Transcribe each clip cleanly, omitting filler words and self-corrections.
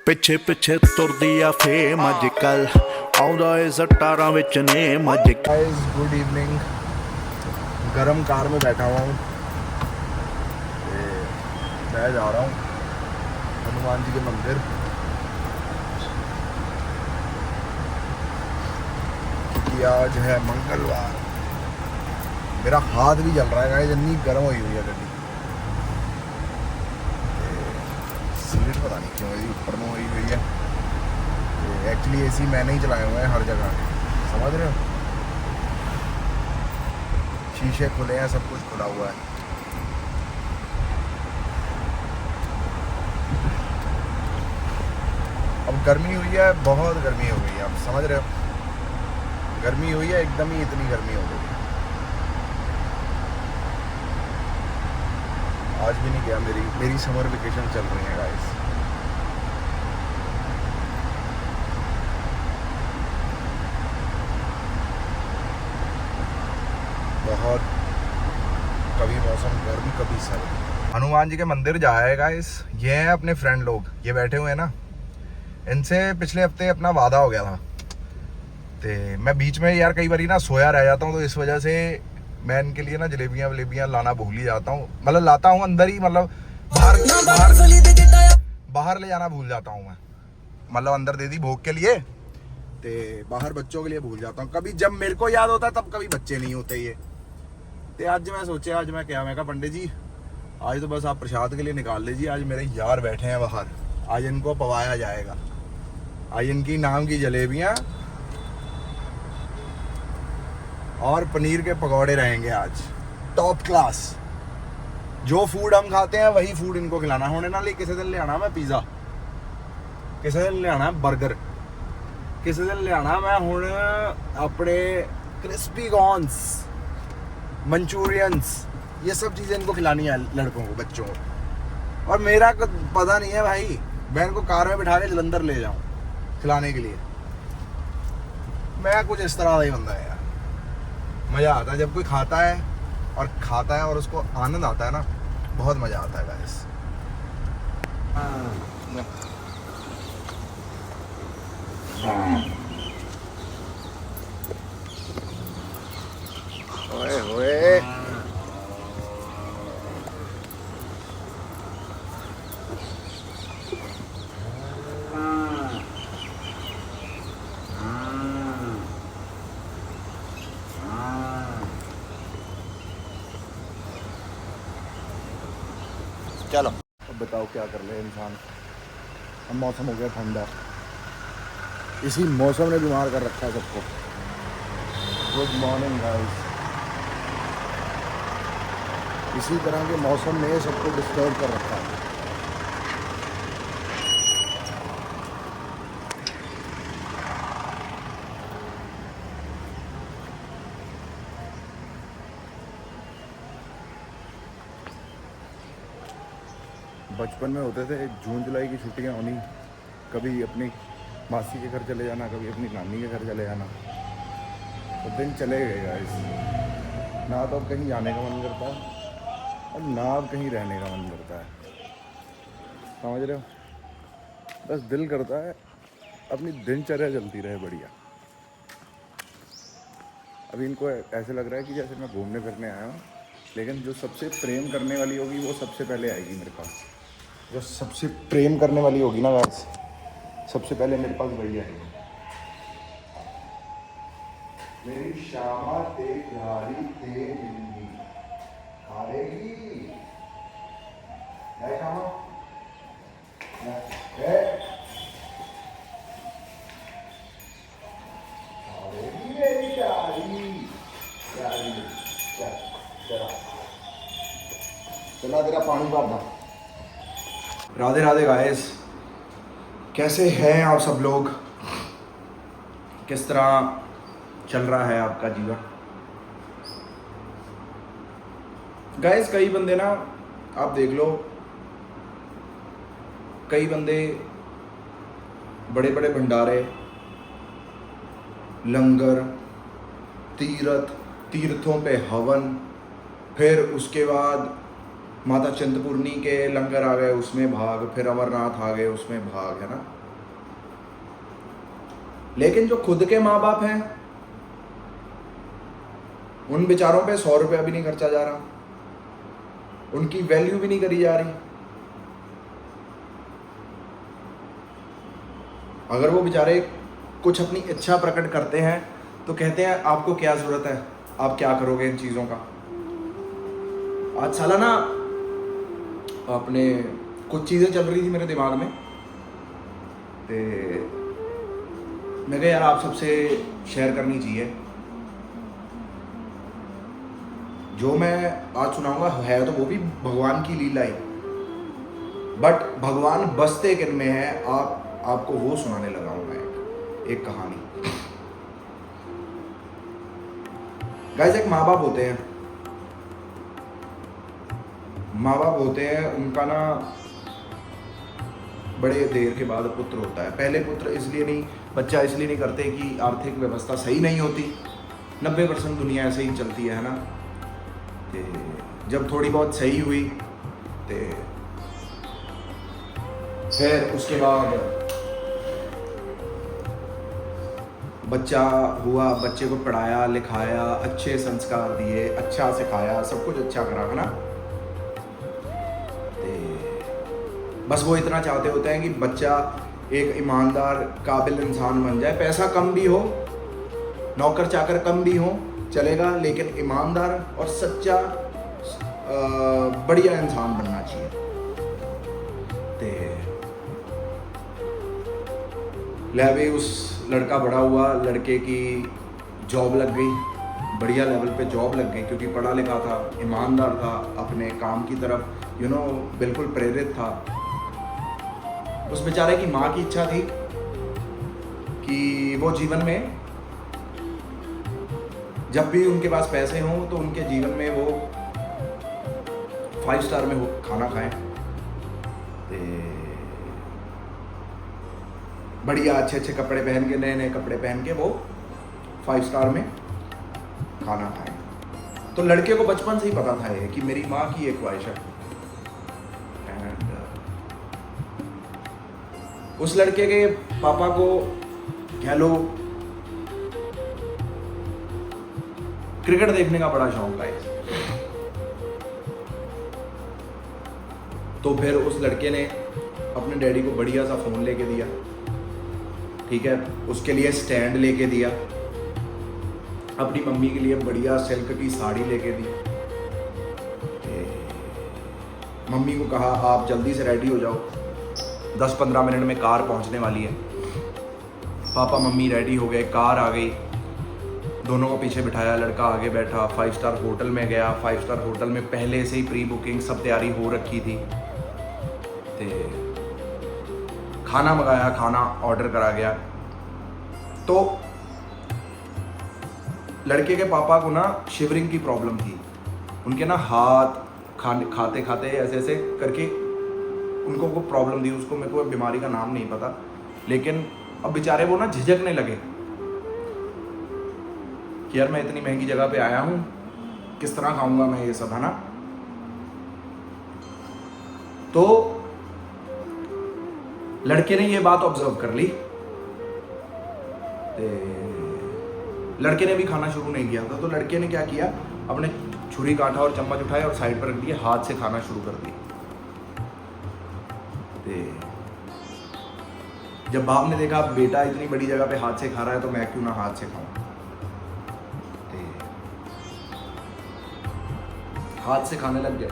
ਪਿੱਛੇ ਪਿੱਛੇ ਤੁਰਦੀ ਆ ਫੇਮ ਅੱਜ ਕੱਲ ਆਉਂਦਾ ਏ ਸਟਾਰਾਂ ਵਿੱਚ ਨੇਮ ਅੱਜ गाइस गुड इवनिंग। गरम कार में बैठा हुआ हूँ। मैं जा रहा हूँ हनुमान जी के मंदिर क्योंकि आज है मंगलवार। मेरा हाथ भी जल रहा है गाइस, इतनी गर्म हुई है गड्डी। सीट पता नहीं क्यों ऊपर में हुई है। एक्चुअली एसी मैंने ही चलाए हुए हैं हर जगह, समझ रहे हो। शीशे खुले हैं, सब कुछ खुला हुआ है। अब गर्मी हुई है, बहुत गर्मी हो गई है, आप समझ रहे हो। गर्मी हुई है एकदम ही, इतनी गर्मी हो गई। आज भी नहीं गया, मेरी समर वेकेशन चल रही है गाइस। बहुत कभी मौसम गर्म कभी सर्द। हनुमान जी के मंदिर जाए गाइस। ये हैं अपने फ्रेंड लोग, ये बैठे हुए हैं ना। इनसे पिछले हफ्ते अपना वादा हो गया था। तो मैं बीच में यार कई बार ना सोया रह जाता हूँ, तो इस वजह से मैं इनके लिए ना जलेबियाँ लाना भूल ही जाता हूँ। मतलब लाता हूँ अंदर ही, मतलब बाहर ले जाना भूल जाता हूँ मैं। मतलब अंदर दे दी भोग के लिए, ते बाहर बच्चों के लिए भूल जाता हूँ। कभी जब मेरे को याद होता है तब कभी बच्चे नहीं होते ये। तो आज मैं सोचा, आज मैं क्या, मैं कहा पंडित जी आज तो बस आप प्रसाद के लिए निकाल लीजिए। आज मेरे यार बैठे हैं बाहर, आज इनको पवाया जाएगा। आज इनकी नाम की जलेबियाँ और पनीर के पकौड़े रहेंगे आज टॉप क्लास। जो फूड हम खाते हैं वही फूड इनको खिलाना। होने ना ले किसी दिन ले आना मैं पिज़्ज़ा, किसी दिन ले आना बर्गर, किसी दिन ले आना मैं हुण अपने क्रिस्पी कॉर्न्स, मंचूरियंस, ये सब चीज़ें इनको खिलानी है लड़कों को, बच्चों को। और मेरा पता नहीं है भाई, मैं इनको कार में बिठा के जलंधर ले जाऊँ खिलाने के लिए। मैं कुछ इस तरह का ही बंदा है यार। मज़ा आता है जब कोई खाता है और उसको आनंद आता है ना, बहुत मज़ा आता है गाइस। ओए होए, चलो अब बताओ क्या कर ले इंसान। अब मौसम हो गया ठंडा, इसी मौसम ने बीमार कर रखा है सबको। Good morning guys. इसी तरह के मौसम ने सबको डिस्टर्ब कर रखा है। बचपन में होते थे जून जुलाई की छुट्टियां होनी, कभी अपनी मासी के घर चले जाना, कभी अपनी नानी के घर चले जाना। तो दिन चले गए गाइस। ना तो अब कहीं जाने का मन करता है और ना अब कहीं रहने का मन करता है, समझ रहे हो। बस दिल करता है अपनी दिनचर्या चलती रहे बढ़िया। अभी इनको ऐसे लग रहा है कि जैसे मैं घूमने फिरने आया हूँ, लेकिन जो सबसे प्रेम करने वाली होगी वो सबसे पहले आएगी मेरे पास। जो सबसे प्रेम करने वाली होगी ना गाइस, सबसे पहले मेरे पास वही आएगी। मेरी श्यामा ते प्यारी ते बिंदी खाएगी। श्यामा खाएगी मेरी प्यारी प्यारी। चला तेरा पानी भर दा। राधे राधे गाइस, कैसे हैं आप सब लोग? किस तरह चल रहा है आपका जीवन? गाइस कई बंदे ना, आप देख लो, कई बंदे बड़े बड़े भंडारे, लंगर, तीर्थों पे हवन, फिर उसके बाद माता चिंतपूर्णी के लंगर आ गए उसमें भाग, फिर अमरनाथ आ गए उसमें भाग, है ना। लेकिन जो खुद के माँ बाप हैं उन बेचारों पे 100 रुपया भी नहीं खर्चा जा रहा, उनकी वैल्यू भी नहीं करी जा रही। अगर वो बेचारे कुछ अपनी इच्छा प्रकट करते हैं तो कहते हैं आपको क्या जरूरत है, आप क्या करोगे इन चीज़ों का। आज साला ना अपने कुछ चीज़ें चल रही थी मेरे दिमाग में, तो मैं कहा यार आप सबसे शेयर करनी चाहिए। जो मैं आज सुनाऊंगा है तो वो भी भगवान की लीला ही, बट भगवान बसते किन में है, आपको वो सुनाने लगा हूं मैं एक कहानी। गाइस, एक माँ बाप होते हैं, उनका ना बड़े देर के बाद पुत्र होता है। पहले पुत्र बच्चा इसलिए नहीं करते कि आर्थिक व्यवस्था सही नहीं होती, 90% दुनिया ऐसे ही चलती है ना। ते जब थोड़ी बहुत सही हुई तो फिर उसके बाद बच्चा हुआ, बच्चे को पढ़ाया लिखाया, अच्छे संस्कार दिए, अच्छा सिखाया, सब कुछ अच्छा करा, है ना। बस वो इतना चाहते होते हैं कि बच्चा एक ईमानदार काबिल इंसान बन जाए। पैसा कम भी हो, नौकर चाकर कम भी हो चलेगा, लेकिन ईमानदार और सच्चा बढ़िया इंसान बनना चाहिए। ले भी उस लड़का बड़ा हुआ, लड़के की जॉब लग गई, बढ़िया लेवल पे जॉब लग गई, क्योंकि पढ़ा लिखा था, ईमानदार था, अपने काम की तरफ बिल्कुल प्रेरित था। उस बेचारे की माँ की इच्छा थी कि वो जीवन में जब भी उनके पास पैसे हों तो उनके जीवन में वो 5 स्टार में खाना खाएं, बढ़िया अच्छे कपड़े पहन के, नए कपड़े पहन के वो 5 स्टार में खाना खाएं। तो लड़के को बचपन से ही पता था ये कि मेरी माँ की एक ख्वाहिश है। एंड उस लड़के के पापा को कह लो क्रिकेट देखने का बड़ा शौक है, तो फिर उस लड़के ने अपने डैडी को बढ़िया सा फ़ोन लेके दिया, ठीक है, उसके लिए स्टैंड लेके दिया, अपनी मम्मी के लिए बढ़िया सिल्क की साड़ी लेके दी। मम्मी को कहा आप जल्दी से रेडी हो जाओ, 10-15 मिनट में कार पहुंचने वाली है। पापा मम्मी रेडी हो गए, कार आ गई, दोनों को पीछे बिठाया, लड़का आगे बैठा, 5 स्टार होटल में गया। 5 स्टार होटल में पहले से ही प्री बुकिंग सब तैयारी हो रखी थी। खाना मंगाया, खाना ऑर्डर करा गया। तो लड़के के पापा को ना शिवरिंग की प्रॉब्लम थी, उनके ना हाथ खाते खाते ऐसे ऐसे करके उनको वो प्रॉब्लम थी। उसको मेरे को बीमारी का नाम नहीं पता, लेकिन अब बेचारे वो ना झिझकने लगे कि यार मैं इतनी महंगी जगह पे आया हूँ, किस तरह खाऊंगा मैं ये सब, है ना। तो लड़के ने ये बात ऑब्जर्व कर ली, लड़के ने भी खाना शुरू नहीं किया था। तो लड़के ने क्या किया, अपने छुरी काटा और चम्मच उठाए और साइड पर रख दिए, हाथ से खाना शुरू कर दिया। जब बाप ने देखा बेटा इतनी बड़ी जगह पे हाथ से खा रहा है तो मैं क्यों ना हाथ से खाऊं, हाथ से खाने लग गए।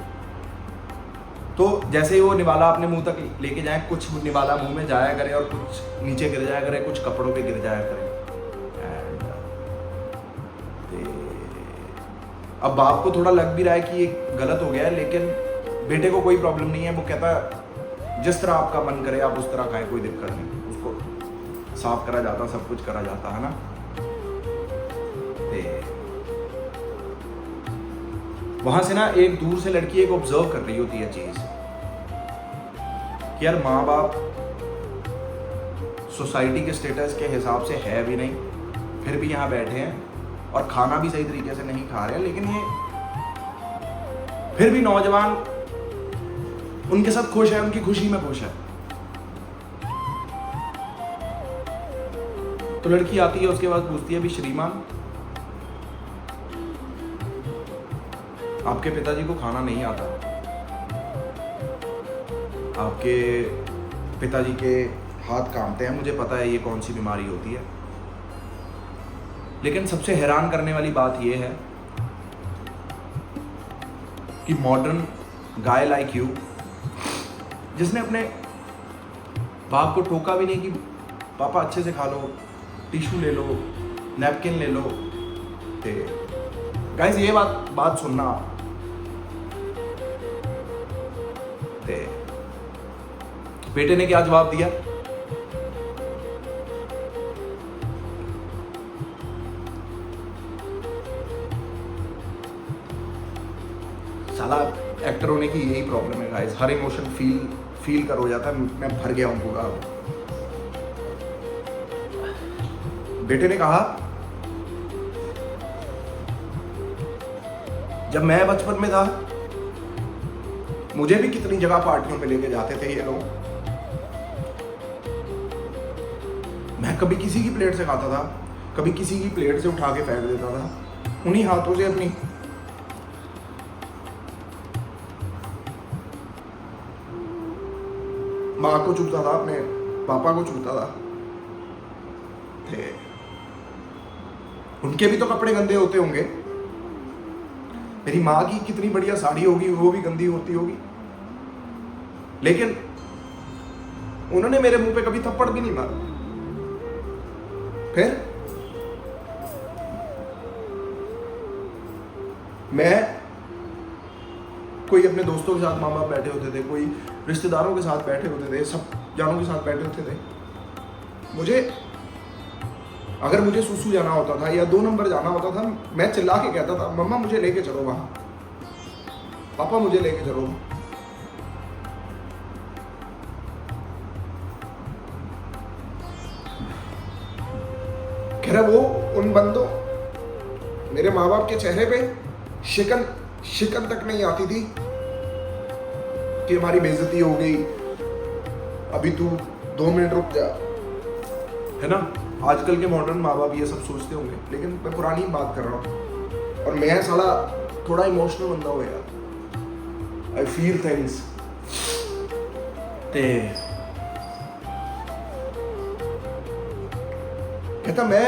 तो जैसे ही वो निवाला अपने मुंह तक लेके जाए, कुछ निवाला मुंह में जाया करे और कुछ नीचे गिर जाया करे, कुछ कपड़ों पे गिर जाया करे। अब बाप को थोड़ा लग भी रहा है कि ये गलत हो गया है, लेकिन बेटे को कोई प्रॉब्लम नहीं है। वो कहता जिस तरह आपका मन करे आप उस तरह खाएं, कोई दिक्कत नहीं। उसको साफ करा जाता, सब कुछ करा जाता है ना। वहां से ना एक दूर से लड़की एक ऑब्जर्व कर रही होती है चीज कि यार माँ बाप सोसाइटी के स्टेटस के हिसाब से है भी नहीं, फिर भी यहाँ बैठे हैं और खाना भी सही तरीके से नहीं खा रहे हैं, लेकिन ये फिर भी नौजवान उनके साथ खुश है, उनकी खुशी में खुश है। तो लड़की आती है, उसके बाद पूछती है, अभी श्रीमान आपके पिताजी को खाना नहीं आता, आपके पिताजी के हाथ कांपते हैं, मुझे पता है ये कौन सी बीमारी होती है, लेकिन सबसे हैरान करने वाली बात यह है कि मॉडर्न गाय लाइक यू, जिसने अपने बाप को टोका भी नहीं कि पापा अच्छे से खा लो, टिश्यू ले लो, नैपकिन ले लो। ते गाइस ये बात सुनना आप। ते बेटे ने क्या जवाब दिया? साला एक्टर होने की यही प्रॉब्लम है गाइस, हर इमोशन फील कर हो जाता है। मैं भर गया हूं पूरा। बेटे ने कहा, जब मैं बचपन में था मुझे भी कितनी जगह पार्टियों पे लेके जाते थे ये लोग, मैं कभी किसी की प्लेट से खाता था, कभी किसी की प्लेट से उठा के फेंक देता था, उन्हीं हाथों से अपनी माँ को चूमता था, अपने पापा को चूमता था। उनके भी तो कपड़े गंदे होते होंगे, मेरी माँ की कितनी बढ़िया साड़ी होगी वो भी गंदी होती होगी, लेकिन उन्होंने मेरे मुंह पे कभी थप्पड़ भी नहीं मारा। फिर मैं कोई अपने दोस्तों के साथ माँ बाप बैठे होते थे, कोई रिश्तेदारों के साथ बैठे होते थे, सब जानों के साथ बैठे होते थे, अगर मुझे सुसु जाना होता था या 2 नंबर जाना होता था, मैं चिल्ला के कहता था, मम्मा मुझे लेके चलो वहां, पापा मुझे लेके चलो। कह रहा वो उन बंदों, मेरे माँ बाप के चेहरे पे शिकन तक नहीं आती थी कि हमारी बेइज्जती हो गई, अभी तू 2 मिनट रुक जा, है ना। आजकल के मॉडर्न माँ बाप ये सब सोचते होंगे, लेकिन मैं पुरानी बात कर रहा हूँ। और मैं साला थोड़ा इमोशनल बंदा हूँ यार, आई फील थिंग्स। ते कहता मैं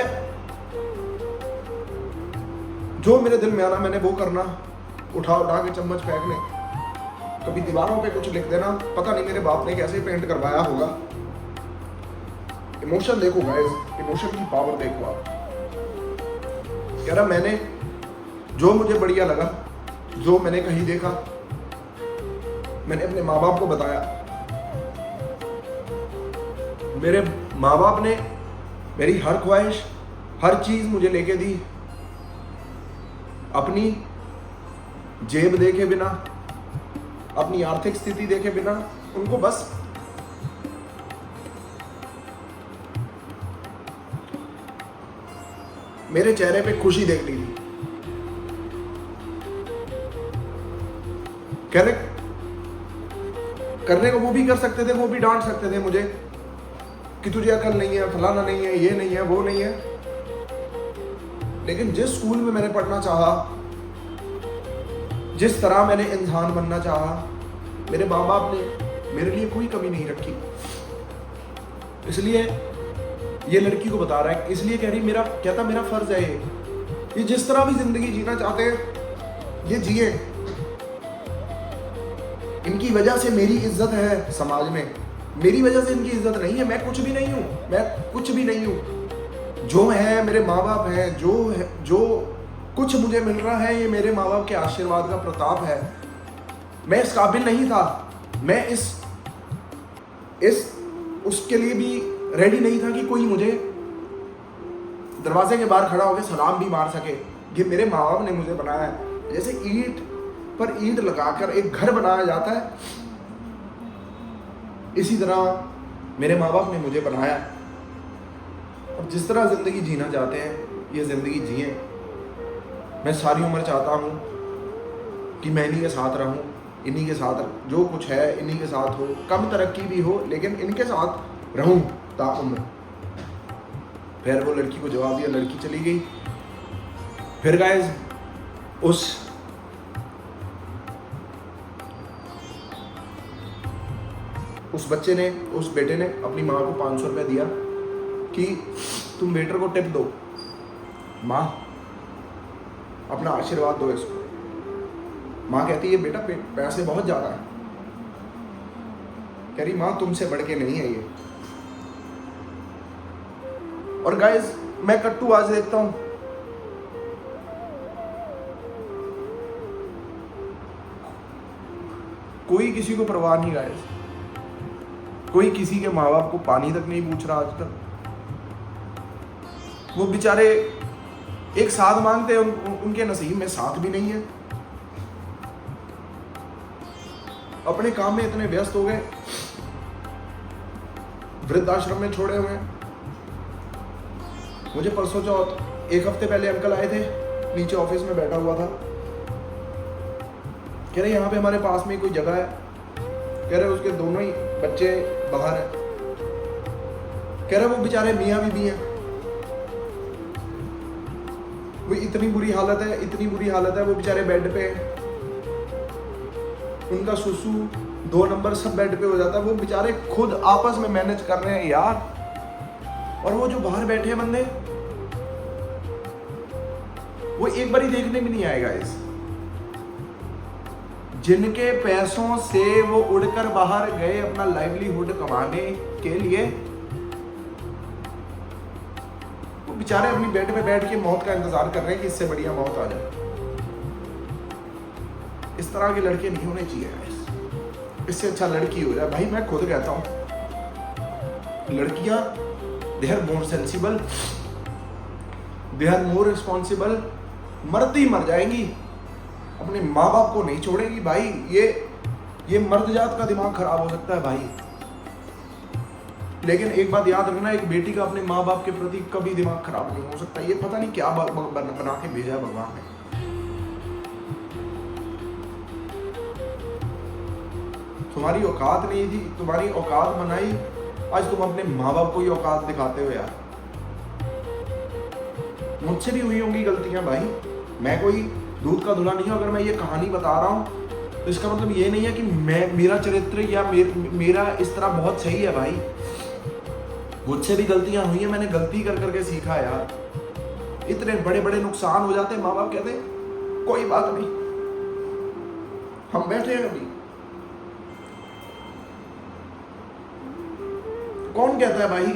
जो मेरे दिल में आना मैंने वो करना, उठा के चम्मच फेंकने, कभी दीवारों पे कुछ लिख देना, पता नहीं मेरे बाप ने कैसे पेंट करवाया होगा। इमोशन देखो गाइस, इमोशन की पावर देखो आप। कह रहा मैंने जो मुझे बढ़िया लगा, जो मैंने कहीं देखा, मैंने अपने माँ बाप को बताया। मेरे माँ बाप ने मेरी हर ख्वाहिश, हर चीज मुझे लेके दी, अपनी जेब देखे बिना, अपनी आर्थिक स्थिति देखे बिना। उनको बस मेरे चेहरे पे खुशी देख ली थी। करने को वो भी कर सकते थे, वो भी डांट सकते थे मुझे कि तुझे अकल नहीं है, फलाना नहीं है, ये नहीं है, वो नहीं है। लेकिन जिस स्कूल में मैंने पढ़ना चाहा, जिस तरह मैंने इंसान बनना चाहा, मेरे माँ बाप ने मेरे लिए कोई कमी नहीं रखी। इसलिए ये लड़की को बता रहा है, इसलिए कह रही कहता मेरा फर्ज है ये जिस तरह भी जिंदगी जीना चाहते हैं ये जिए। इनकी वजह से मेरी इज्जत है समाज में, मेरी वजह से इनकी इज्जत नहीं है। मैं कुछ भी नहीं हूँ, मैं कुछ भी नहीं हूँ। जो है मेरे माँ बाप हैं, जो कुछ मुझे मिल रहा है ये मेरे माँ बाप के आशीर्वाद का प्रताप है। मैं इस काबिल नहीं था, मैं इस उसके लिए भी रेडी नहीं था कि कोई मुझे दरवाजे के बाहर खड़ा होकर सलाम भी मार सके। ये मेरे माँ बाप ने मुझे बनाया है। जैसे ईंट पर ईंट लगाकर एक घर बनाया जाता है, इसी तरह मेरे माँ बाप ने मुझे बनाया। और जिस तरह जिंदगी जीना चाहते हैं ये जिंदगी जिए। मैं सारी उम्र चाहता हूँ कि मैं इन्हीं के साथ रहूँ, इन्हीं के साथ जो कुछ है इन्हीं के साथ हो, कम तरक्की भी हो लेकिन इनके साथ रहूं ताउम्र। फिर वो लड़की को जवाब दिया, लड़की चली गई। फिर गाइस उस बच्चे ने, उस बेटे ने अपनी माँ को 500 रुपये दिया कि तुम वेटर को टिप दो, माँ अपना आशीर्वाद दो इसको। माँ कहती है बेटा पैसे बहुत ज़्यादा है। कह रही माँ तुमसे बढ़ के नहीं है ये। और गाइस मैं कट्टू आज देखता हूँ, कोई किसी को परवाह नहीं गाइस, कोई किसी के माँ बाप को पानी तक नहीं पूछ रहा आज तक। वो बेचारे एक साथ मांगते हैं, उनके नसीब में साथ भी नहीं है। अपने काम में इतने व्यस्त हो गए, वृद्धाश्रम में छोड़े हुए हैं। मुझे परसों चौथ एक हफ्ते पहले अंकल आए थे, नीचे ऑफिस में बैठा हुआ था। कह रहे यहाँ पे हमारे पास में कोई जगह है, कह रहे उसके दोनों ही बच्चे बाहर हैं। कह रहे वो बेचारे मियाँ बीवी हैं, वो इतनी बुरी हालत है, वो बेचारे बेड पे हैं। उनका सुसु 2 नंबर सब बेड पे हो जाता है, वो बेचारे खुद आपस में मैनेज कर रहे हैं यार। और वो जो बाहर बैठे हैं बंदे, वो एक बारी देखने भी नहीं आएगा इस, जिनके पैसों से वो उड़कर बाहर गए अपना लाइवलीहुड कमाने के लिए, वो बेचारे अपनी बेड पे बैठ के मौत का इंतजार कर रहे हैं कि इससे बढ़िया मौत आ जाए। इस तरह के लड़के नहीं होने चाहिए गाइस, इससे अच्छा लड़की हो जाए। भाई मैं खुद कहता हूं लड़कियां they are more sensible, they are more responsible. मरती मर जाएंगी, अपने माँ बाप को नहीं छोड़ेगी भाई। ये मर्द जात का दिमाग खराब हो सकता है भाई, लेकिन एक बात याद रखना, एक बेटी का अपने माँ बाप के प्रति कभी दिमाग खराब नहीं हो सकता। ये पता नहीं क्या बना के भेजा भगवान ने। तुम्हारी औकात नहीं थी, तुम्हारी औकात बनाई, आज तुम अपने माँ बाप को ही औकात दिखाते हो यार। मुझसे भी हुई होंगी गलतियां भाई, मैं कोई दूध का धुला नहीं हूं। अगर मैं ये कहानी बता रहा हूं तो इसका मतलब ये नहीं है कि मेरा चरित्र या मेरा इस तरह बहुत सही है भाई। मुझसे भी गलतियां हुई हैं, मैंने गलती कर करके सीखा यार। इतने बड़े बड़े नुकसान हो जाते हैं, माँ बाप कहते हैं कोई बात नहीं, हम बैठे हैं अभी। कौन कहता है भाई?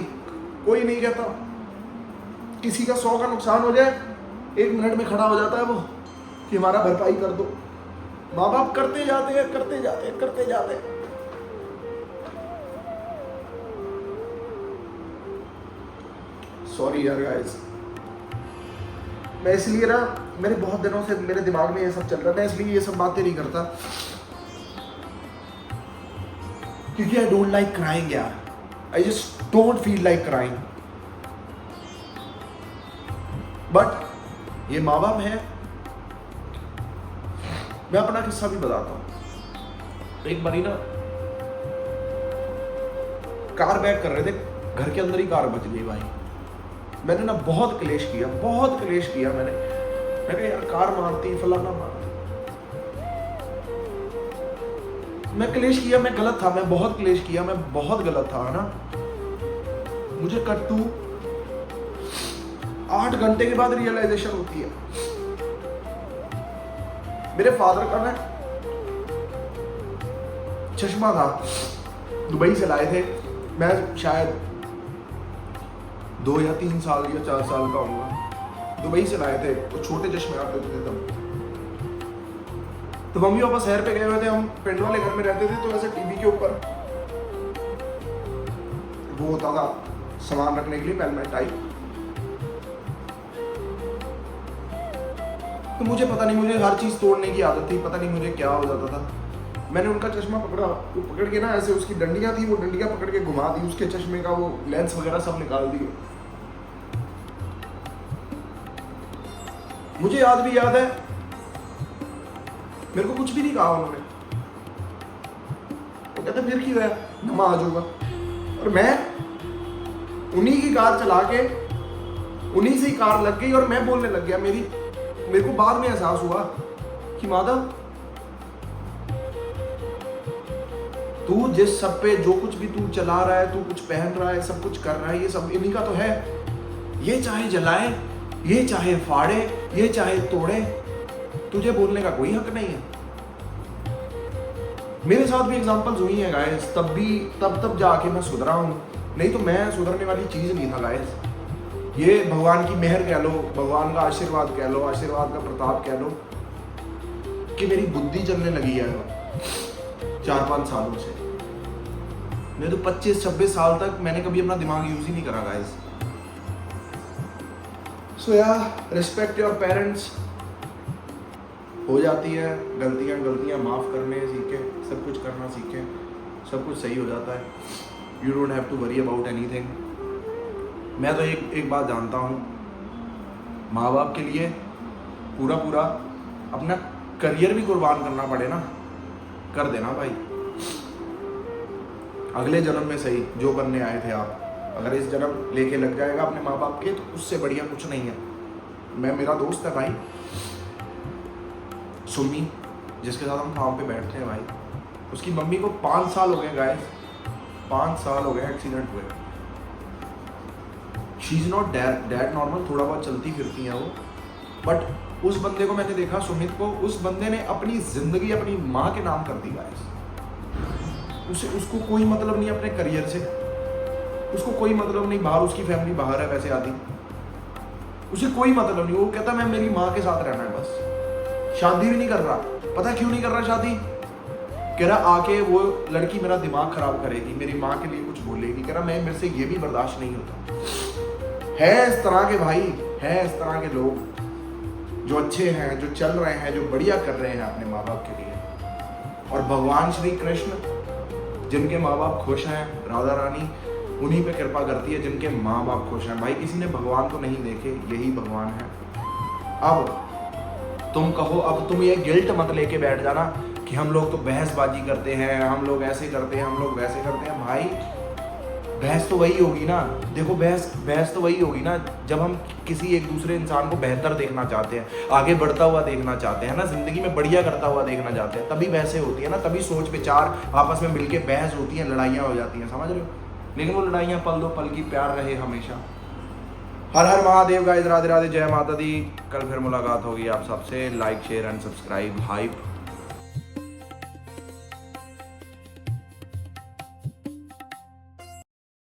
कोई नहीं कहता। किसी का 100 का नुकसान हो जाए, 1 मिनट में खड़ा हो जाता है वो कि हमारा भरपाई कर दो। माँ बाप करते जाते हैं, करते जाते हैं, करते जाते हैं। सॉरी यार गाइस, मैं इसलिए ना, मेरे बहुत दिनों से मेरे दिमाग में ये सब चल रहा है, मैं इसलिए ये सब बातें नहीं करता क्योंकि आई डोंट लाइक क्राइंग यार। I just don't feel like crying. But ये माँ बाप है। मैं अपना किस्सा भी बताता हूं। एक बारी ना कार बैक कर रहे थे, घर के अंदर ही कार बच गई भाई। मैंने ना बहुत क्लेश किया मैंने कहा यार कार मारती, फलाना मारती। मैं क्लेश किया, मैं गलत था, मैं बहुत क्लेश किया, मैं बहुत गलत था ना। मुझे कट्टू 8 घंटे के बाद रियलाइजेशन होती है। मेरे फादर का ना चश्मा था, दुबई से लाए थे। मैं शायद 2 या 3 साल या 4 साल का होऊंगा। दुबई से लाए थे, तो छोटे चश्मे आते थे तब। तो मम्मी पापा शहर पे गए हुए थे, हम पिंड वाले घर में रहते थे। तो ऐसे टीवी के ऊपर वो होता था सामान रखने के लिए, पेलमेट टाइप। तो मुझे पता नहीं, मुझे हर चीज तोड़ने की आदत थी, पता नहीं मुझे क्या हो जाता था। मैंने उनका चश्मा पकड़ा, वो पकड़ के ना ऐसे, उसकी डंडियां थी, वो डंडियां पकड़ के घुमा दी, उसके चश्मे का वो लेंस वगैरह सब निकाल दिए। मुझे याद है, मेरे को कुछ भी नहीं कहा उन्होंने। कहते फिर की होया, नवा आ जाऊगा। और मैं उन्हीं की कार चला के उन्हीं से ही कार लग गई और मैं बोलने लग गया। मेरे को बाद में एहसास हुआ कि माधव, तू जिस सब पे जो कुछ भी तू चला रहा है, तू कुछ पहन रहा है, सब कुछ कर रहा है, ये सब इन्हीं का तो है। ये चाहे जलाए, ये चाहे फाड़े, ये चाहे तोड़े, तुझे बोलने का कोई हक नहीं है। मेरे साथ भी एग्जांपल्स हुई हैं गाइस, तब जाके मैं सुधरा हूं, नहीं तो मैं सुधरने वाली चीज नहीं था गाइस। ये भगवान की मेहर कह लो, भगवान का आशीर्वाद कह लो, आशीर्वाद का प्रताप कह लो कि मेरी बुद्धि चलने लगी है 4-5 सालों से। नहीं तो 25-26 साल तक मैंने कभी अपना दिमाग यूज ही नहीं करा गाइस। सो यार, रिस्पेक्ट योर पेरेंट्स। हो जाती है गलतियां माफ करने सीखें, सब कुछ करना सीखें, सब कुछ सही हो जाता है। You don't have to worry about anything. मैं तो एक बात जानता हूँ, माँ बाप के लिए पूरा अपना करियर भी कुर्बान करना पड़े ना, कर देना भाई। अगले जन्म में सही जो बनने आए थे आप, अगर इस जन्म लेके लग जाएगा अपने माँ बाप के, तो उससे बढ़िया कुछ नहीं है। मेरा दोस्त है भाई सुमी, जिसके साथ हम काम पे बैठते हैं भाई, उसकी मम्मी को 5 साल हो गए गाइस, 5 साल हो गए एक्सीडेंट हुए। She is not dad normal, थोड़ा बहुत चलती फिरती है वो, बट उस बंदे को मैंने देखा, सुमित को, उस बंदे ने अपनी जिंदगी अपनी माँ के नाम कर दी गाइस। उसको कोई मतलब नहीं अपने करियर से, उसको कोई मतलब नहीं, बाहर उसकी फैमिली बाहर है वैसे आती, उसे कोई मतलब नहीं। वो कहता मैं मेरी माँ के साथ रहना है बस, शादी भी नहीं कर रहा। पता क्यों नहीं कर रहा शादी? कह रहा आके वो लड़की मेरा दिमाग खराब करेगी, मेरी माँ के लिए कुछ बोलेगी। कह रहा मैं, मेरे से ये भी बर्दाश्त नहीं होता। है इस तरह के भाई, है इस तरह के लोग जो अच्छे हैं, जो चल रहे हैं, जो बढ़िया कर रहे हैं अपने माँ बाप के लिए। और भगवान श्री कृष्ण जिनके माँ बाप खुश हैं, राधा रानी उन्हीं पे कृपा करती है जिनके माँ बाप खुश हैं। भाई किसी ने भगवान तो नहीं देखे, यही भगवान है। अब तुम कहो, अब तुम ये गिल्ट मत लेके बैठ जाना कि हम लोग तो बहसबाजी करते हैं, हम लोग ऐसे करते हैं, हम लोग वैसे करते हैं। भाई बहस तो वही होगी ना, देखो बहस तो वही होगी ना जब हम किसी एक दूसरे इंसान को बेहतर देखना चाहते हैं, आगे बढ़ता हुआ देखना चाहते हैं ना, जिंदगी में बढ़िया करता हुआ देखना चाहते हैं, तभी बहसें होती है ना, तभी सोच विचार आपस में मिलके बहस होती है, लड़ाइयाँ हो जाती हैं, समझ रहे हो। लेकिन वो लड़ाइयाँ पल दो पल की, प्यार रहे हमेशा। हर हर महादेव गाइस, राधे राधे, जय माता दी। कल फिर मुलाकात होगी आप सबसे। Like share and subscribe. Hype